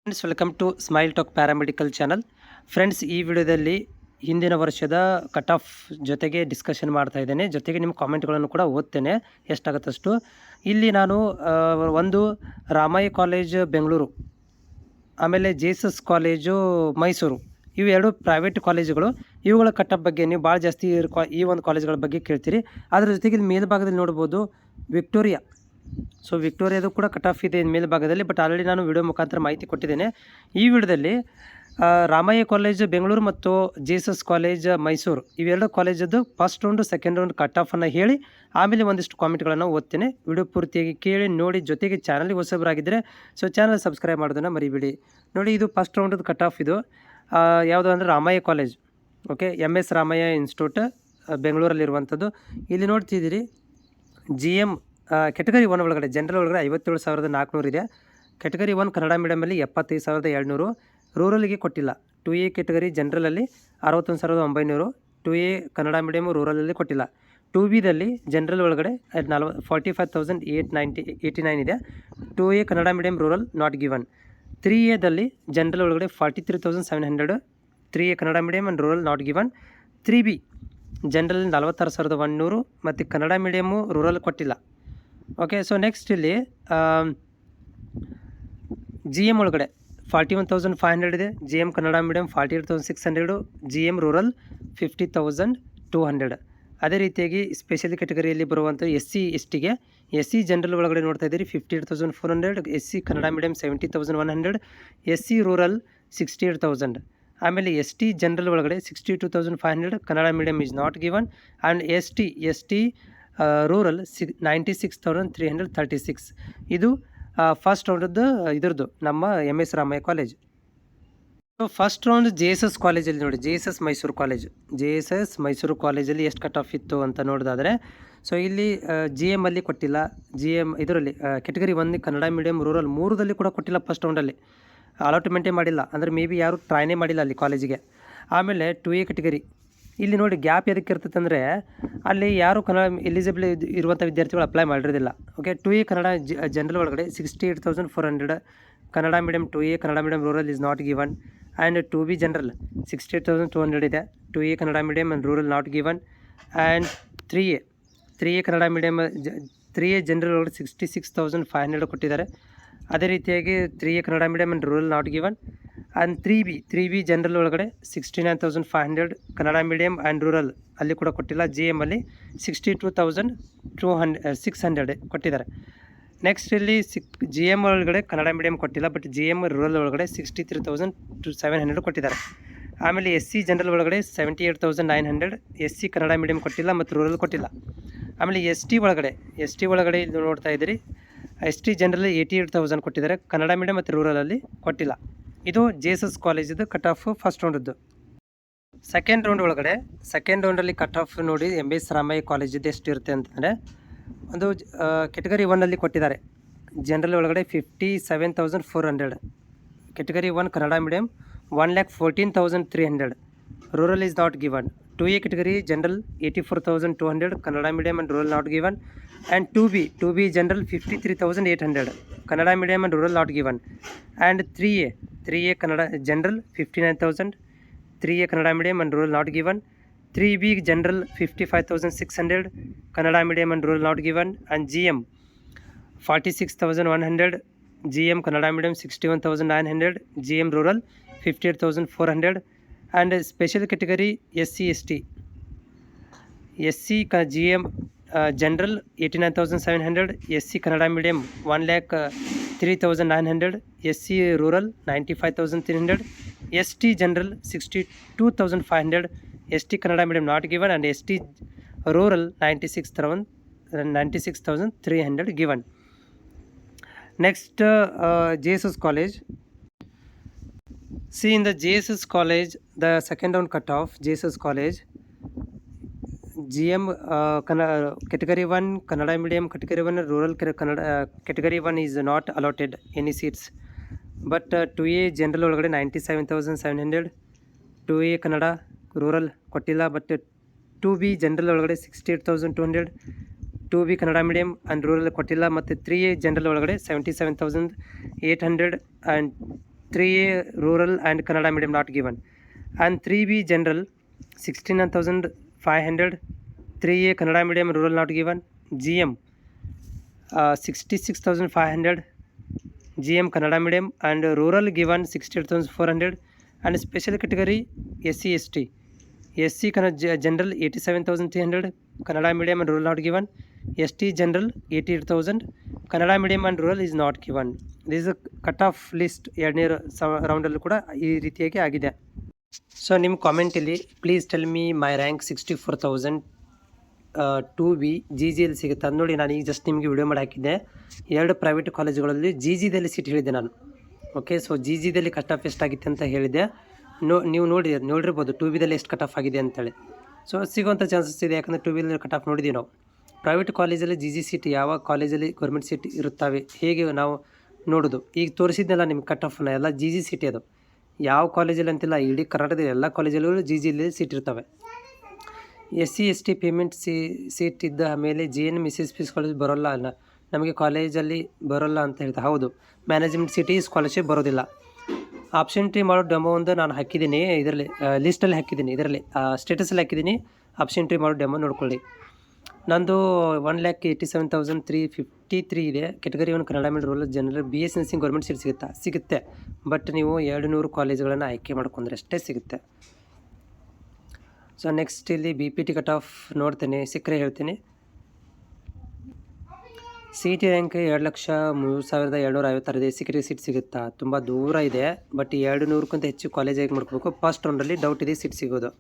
Friends, welcome to smile talk paramedical channel. Friends, ಈ ವಿಡಿಯೋದಲ್ಲಿ ಹಿಂದಿನ ವರ್ಷದ ಕಟ್ ಆಫ್ ಜೊತೆಗೆ ಡಿಸ್ಕಷನ್ ಮಾಡ್ತಾ ಇದ್ದೇನೆ. ಜೊತೆಗೆ ನಿಮ್ಮ ಕಾಮೆಂಟ್ಗಳನ್ನು ಕೂಡ ಓದ್ತೇನೆ ಎಷ್ಟಾಗುತ್ತಷ್ಟು. ಇಲ್ಲಿ ನಾನು ಒಂದು ರಾಮಯ್ಯ ಕಾಲೇಜ್ ಬೆಂಗಳೂರು, ಆಮೇಲೆ ಜೇಸಸ್ ಕಾಲೇಜು ಮೈಸೂರು, ಇವು ಎರಡು ಪ್ರೈವೇಟ್ ಕಾಲೇಜುಗಳು. ಇವುಗಳ ಕಟ್ ಆಫ್ ಬಗ್ಗೆ ನೀವು ಭಾಳ ಜಾಸ್ತಿ ಈ ಒಂದು ಕಾಲೇಜುಗಳ ಬಗ್ಗೆ ಕೇಳ್ತೀರಿ. ಅದರ ಜೊತೆಗೆ ಇಲ್ಲಿ ಮೇಲ್ಭಾಗದಲ್ಲಿ ನೋಡ್ಬೋದು ವಿಕ್ಟೋರಿಯಾ. ಸೊ ವಿಕ್ಟೋರಿಯಾದು ಕೂಡ ಕಟ್ ಆಫ್ ಇದೆ ಮೇಲ್ಭಾಗದಲ್ಲಿ, ಬಟ್ ಆಲ್ರೆಡಿ ನಾನು ವಿಡಿಯೋ ಮುಖಾಂತರ ಮಾಹಿತಿ ಕೊಟ್ಟಿದ್ದೇನೆ. ಈ ವಿಡಿಯೋದಲ್ಲಿ ರಾಮಯ್ಯ ಕಾಲೇಜ್ ಬೆಂಗಳೂರು ಮತ್ತು ಜೇಸಸ್ ಕಾಲೇಜ್ ಮೈಸೂರು, ಇವೆರಡು ಕಾಲೇಜದ್ದು first round second round cut ಆಫನ್ನು ಹೇಳಿ ಆಮೇಲೆ ಒಂದಿಷ್ಟು ಕಾಮೆಂಟ್ಗಳನ್ನು ಓದ್ತೇನೆ. ವಿಡಿಯೋ ಪೂರ್ತಿಯಾಗಿ ಕೇಳಿ ನೋಡಿ. ಜೊತೆಗೆ ಚಾನಲ್ಗೆ ಹೊಸಬರಾಗಿದ್ದರೆ ಸೊ ಚಾನಲ್ ಸಬ್ಸ್ಕ್ರೈಬ್ ಮಾಡೋದನ್ನು ಮರಿಬೇಡಿ. ನೋಡಿ, ಇದು ಫಸ್ಟ್ ರೌಂಡದ್ದು ಕಟ್ ಆಫ್. ಇದು ಯಾವುದು ಅಂದರೆ Ramaiah college, okay, MS Ramaiah institute ಬೆಂಗಳೂರಲ್ಲಿರುವಂಥದ್ದು. ಇಲ್ಲಿ ನೋಡ್ತಿದ್ದೀರಿ GM ಕೆಟಗರಿ 1 ಒಳಗಡೆ ಜನರಲ್ ಒಳಗಡೆ 57,400 ಇದೆ. ಕೆಟಗರಿ 1 ಕನ್ನಡ ಮೀಡಿಯಮಲ್ಲಿ 75,700. ರೂರಲ್ಗೆ ಕೊಟ್ಟಿಲ್ಲ. 2A ಕೆಟಗರಿ ಜನರಲಲ್ಲಿ 61,900. 2A ಕನ್ನಡ ಮೀಡಿಯಮು ರೂರಲಲ್ಲಿ ಕೊಟ್ಟಿಲ್ಲ. 2Bದಲ್ಲಿ ಜನರಲ್ ಒಳಗಡೆ 45,889 ಇದೆ. 2A Kannada medium rural not given. 3Aದಲ್ಲಿ ಜನರಲ್ ಒಳಗಡೆ 43,700. 3A Kannada medium and rural not given. 3B general 46,100 ಮತ್ತು ಕನ್ನಡ ಮೀಡಿಯಮು ರೂರಲ್ ಕೊಟ್ಟಿಲ್ಲ. ಓಕೆ, ಸೊ ನೆಕ್ಸ್ಟ್ ಇಲ್ಲಿ GM ಒಳಗಡೆ 41,500 ಇದೆ. GM Kannada medium 48,600. GM rural 50,200. ಅದೇ ರೀತಿಯಾಗಿ ಸ್ಪೆಷಲ್ ಕೆಟಗರಿಯಲ್ಲಿ ಬರುವಂಥ SC STಗೆ SC ಜನರಲ್ ಒಳಗಡೆ ನೋಡ್ತಾ ಇದ್ದೀರಿ 58,400. SC Kannada medium 70,100. SC rural 68,000. ಆಮೇಲೆ ST ಜನರಲ್ ಒಳಗಡೆ 62,500. Kannada medium is not given. And ST rural 96,336. ಇದು ಫಸ್ಟ್ ರೌಂಡದ್ದು ಇದ್ರದ್ದು ನಮ್ಮ MS Ramaiah college. So first round Jesus ಕಾಲೇಜಲ್ಲಿ ನೋಡಿ, ಜೇಸಸ್ ಮೈಸೂರು ಕಾಲೇಜಲ್ಲಿ ಎಷ್ಟು ಕಟ್ ಆಫ್ ಇತ್ತು ಅಂತ ನೋಡೋದಾದರೆ, ಸೊ ಇಲ್ಲಿ GM ಅಲ್ಲಿ ಕೊಟ್ಟಿಲ್ಲ. GM ಇದರಲ್ಲಿ ಕೆಟಗರಿ 1 ಕನ್ನಡ ಮೀಡಿಯಮ್ ರೂರಲ್ 3ದಲ್ಲಿ ಕೂಡ ಕೊಟ್ಟಿಲ್ಲ. ಫಸ್ಟ್ ರೌಂಡಲ್ಲಿ ಅಲಾಟ್ಮೆಂಟೇ ಮಾಡಿಲ್ಲ, ಅಂದರೆ ಮೇ ಬಿ ಯಾರು ಟ್ರೈನೇ ಮಾಡಿಲ್ಲ ಅಲ್ಲಿ ಕಾಲೇಜಿಗೆ. ಆಮೇಲೆ 2A ಕೆಟಗರಿ ಇಲ್ಲಿ ನೋಡಿ ಗ್ಯಾಪ್ ಎದಕ್ಕೆ ಇರ್ತೈತೆ ಅಂದರೆ ಅಲ್ಲಿ ಯಾರು ಕನ್ನಡ ಎಲಿಜಿಬಲ್ ಇರುವಂಥ ವಿದ್ಯಾರ್ಥಿಗಳು ಅಪ್ಲೈ ಮಾಡಿರೋದಿಲ್ಲ. ಓಕೆ, 2A ಕನ್ನಡ ಜನರಲ್ ಒಳಗಡೆ 68,400. Kannada medium 2A Kannada medium rural is not given. And 2B general 68,200 ಇದೆ. 2A Kannada medium and rural not given. And 3A Kannada medium 3A general ಒಳಗಡೆ 66,500 ಕೊಟ್ಟಿದ್ದಾರೆ. ಅದೇ ರೀತಿಯಾಗಿ 3A Kannada medium and rural not given. And 3B general ಒಳಗಡೆ 69,500. Kannada medium and rural ಅಲ್ಲಿ ಕೂಡ ಕೊಟ್ಟಿಲ್ಲ. GM ಅಲ್ಲಿ 62,600 ಕೊಟ್ಟಿದ್ದಾರೆ. ನೆಕ್ಸ್ಟ್ ಇಲ್ಲಿ GM ಒಳಗಡೆ ಕನ್ನಡ ಮೀಡಿಯಮ್ ಕೊಟ್ಟಿಲ್ಲ, ಬಟ್ GM ರೂರಲ್ ಒಳಗಡೆ 63,700 ಕೊಟ್ಟಿದ್ದಾರೆ. ಆಮೇಲೆ SC ಜನರಲ್ ಒಳಗಡೆ 78,900. SC ಕನ್ನಡ ಮೀಡಿಯಮ್ ಕೊಟ್ಟಿಲ್ಲ ಮತ್ತು ರೂರಲ್ ಕೊಟ್ಟಿಲ್ಲ. ಆಮೇಲೆ ST ಒಳಗಡೆ ಇದು ನೋಡ್ತಾ ಇದ್ದೀರಿ, ST ಜನರಲ್ 88,000 ಕೊಟ್ಟಿದ್ದಾರೆ. ಕನ್ನಡ ಮೀಡಿಯಮ್ ಮತ್ತು ರೂರಲಲ್ಲಿ ಕೊಟ್ಟಿಲ್ಲ. ಇದು ಜೇಸಸ್ ಕಾಲೇಜದ್ದು ಕಟ್ ಆಫ್ ಫಸ್ಟ್ ರೌಂಡದ್ದು. ಸೆಕೆಂಡ್ ರೌಂಡಲ್ಲಿ ಕಟ್ ಆಫ್ ನೋಡಿ MS ರಾಮಯ್ಯ ಕಾಲೇಜದ್ದು ಎಷ್ಟು ಇರುತ್ತೆ ಅಂತಂದರೆ, ಒಂದು ಕೆಟಗರಿ 1ಅಲ್ಲಿ ಕೊಟ್ಟಿದ್ದಾರೆ ಜನರಲ್ ಒಳಗಡೆ 57,400. Category 1 Kannada medium 1,14,300. Rural is not given. 2A category general 84,200. Kannada medium and rural not given. And 2B general 53,800. Kannada medium and rural not given. And 3A Kannada general 59,000. 3A Kannada medium and rural not given. 3B general 55,600. Kannada medium and rural not given. And GM 46,100. GM Kannada medium 61,900. GM rural 58,400. And special category SC ST GM general 89,700. SC Kannada medium 1,03,900. SC rural 95,300. ST general 62,500. ST Kannada medium not given. And ST rural 96,300 given. Next JSS college. See, in the JSS college, the second round cut off, JSS college, GM category 1 Kannada medium, category 1 rural Kannada, category 1 is not allotted any seats. But 2A general ಒಳಗಡೆ 97,700. 2A Kannada rural ಕೊಟ್ಟಿಲ್ಲ, but 2B general ಒಳಗಡೆ 68,200. 2B Kannada medium and rural ಕೊಟ್ಟಿಲ್ಲ. ಮತ್ತು 3A general ಒಳಗಡೆ 77,800. And 3A rural and Kannada medium not given. And 3B general 69,500. 3A Kannada medium rural not given. GM 66,500. GM Kannada medium and rural given 68,400. And special category SC/ST. SC general 87,300. Kannada medium and rural not given. ST general 88,000. Kannada medium and rural is not given. This cut off list ಎರಡನೇ ರೌಂಡಲ್ಲೂ ಕೂಡ ಈ ರೀತಿಯಾಗಿ ಆಗಿದೆ. So ನಿಮ್ಮ ಕಾಮೆಂಟಲ್ಲಿ please tell me my rank 64,000 2B GGಯಲ್ಲಿ ಸಿಗುತ್ತೆ ಅದು ನೋಡಿ. ನಾನು ಈಗ ಜಸ್ಟ್ ನಿಮಗೆ ವಿಡಿಯೋ ಮಾಡಿ ಹಾಕಿದ್ದೆ. 2 ಪ್ರೈವೇಟ್ ಕಾಲೇಜುಗಳಲ್ಲಿ GGದಲ್ಲಿ ಸೀಟ್ ಹೇಳಿದ್ದೆ ನಾನು. ಓಕೆ, ಸೊ GGದಲ್ಲಿ ಕಟ್ ಆಫ್ ಎಷ್ಟಾಗಿತ್ತು ಅಂತ ಹೇಳಿದೆ. ನೀವು ನೋಡಿರ್ಬೋದು 2Bದಲ್ಲಿ ಎಷ್ಟು ಕಟ್ ಆಫ್ ಆಗಿದೆ ಅಂತೇಳಿ. ಸೊ ಸಿಗೋಂಥ ಚಾನ್ಸಸ್ ಇದೆ, ಯಾಕಂದರೆ 2Bದಲ್ಲಿ ಕಟ್ ಆಫ್ ನೋಡಿದ್ದೀವಿ ನಾವು. ಪ್ರೈವೇಟ್ ಕಾಲೇಜಲ್ಲಿ GG ಸೀಟ್ ಯಾವ ಕಾಲೇಜಲ್ಲಿ ಗೌರ್ಮೆಂಟ್ ಸೀಟ್ ಇರುತ್ತವೆ ಹೇಗೆ ನಾವು ನೋಡೋದು. ಈಗ ತೋರಿಸಿದ್ನಲ್ಲ ನಿಮ್ಗೆ ಕಟ್ ಆಫ್ನ ಎಲ್ಲ GG ಸೀಟ್ ಅದು. ಯಾವ ಕಾಲೇಜಲ್ಲಿ ಅಂತಿಲ್ಲ, ಇಡೀ ಕರ್ನಾಟಕದ ಎಲ್ಲ ಕಾಲೇಜಲ್ಲೂ GGಯಲ್ಲಿ ಸೀಟ್ ಇರ್ತವೆ. SC/ST ಪೇಮೆಂಟ್ ಸೀಟ್ ಇದ್ದ ಮೇಲೆ GN SSP ಕಾಲೇಜ್ ಬರೋಲ್ಲ ನಮಗೆ ಕಾಲೇಜಲ್ಲಿ ಬರೋಲ್ಲ ಅಂತ ಹೇಳ್ತಾ. ಹೌದು, ಮ್ಯಾನೇಜ್ಮೆಂಟ್ ಸೀಟಿ ಸ್ಕಾಲರ್ಶಿಪ್ ಬರೋದಿಲ್ಲ. ಆಪ್ಷನ್ ಟ್ರೀ ಮಾಡೋ ಡೆಮೋ ಒಂದು ನಾನು ಹಾಕಿದ್ದೀನಿ, ಇದರಲ್ಲಿ ಲಿಸ್ಟಲ್ಲಿ ಹಾಕಿದ್ದೀನಿ, ಇದರಲ್ಲಿ ಸ್ಟೇಟಸಲ್ಲಿ ಹಾಕಿದ್ದೀನಿ. ಆಪ್ಷನ್ ಟ್ರೀ ಮಾಡೋ ಡೆಮೋ ನೋಡ್ಕೊಳ್ಳಿ. ನಂದು 1,87,353 ಇದೆ. Category 1 Kannada medium rural general BS nursing government seat ಸಿಗುತ್ತೆ. ಬಟ್ ನೀವು 200 ಕಾಲೇಜುಗಳನ್ನು ಆಯ್ಕೆ ಮಾಡ್ಕೊಂಡ್ರೆ ಅಷ್ಟೇ ಸಿಗುತ್ತೆ. ಸೊ ನೆಕ್ಸ್ಟ್ ಇಲ್ಲಿ BPT ಕಟ್ ಆಫ್ ನೋಡ್ತೇನೆ, ಸಿಕ್ಕರೆ ಹೇಳ್ತೀನಿ. CT ರ್ಯಾಂಕ್ 2,03,756 ಇದೆ. ಸಿಕ್ಕರೆ ಸೀಟ್ ಸಿಗುತ್ತಾ? ತುಂಬ ದೂರ ಇದೆ, ಬಟ್ 200ಕ್ಕಿಂತ ಹೆಚ್ಚು ಕಾಲೇಜ್ ಆಗಿ ಮಾಡ್ಕೋಬೇಕು. ಫಸ್ಟ್ ರೌಂಡಲ್ಲಿ ಡೌಟ್ ಇದೆ ಸೀಟ್ ಸಿಗೋದು.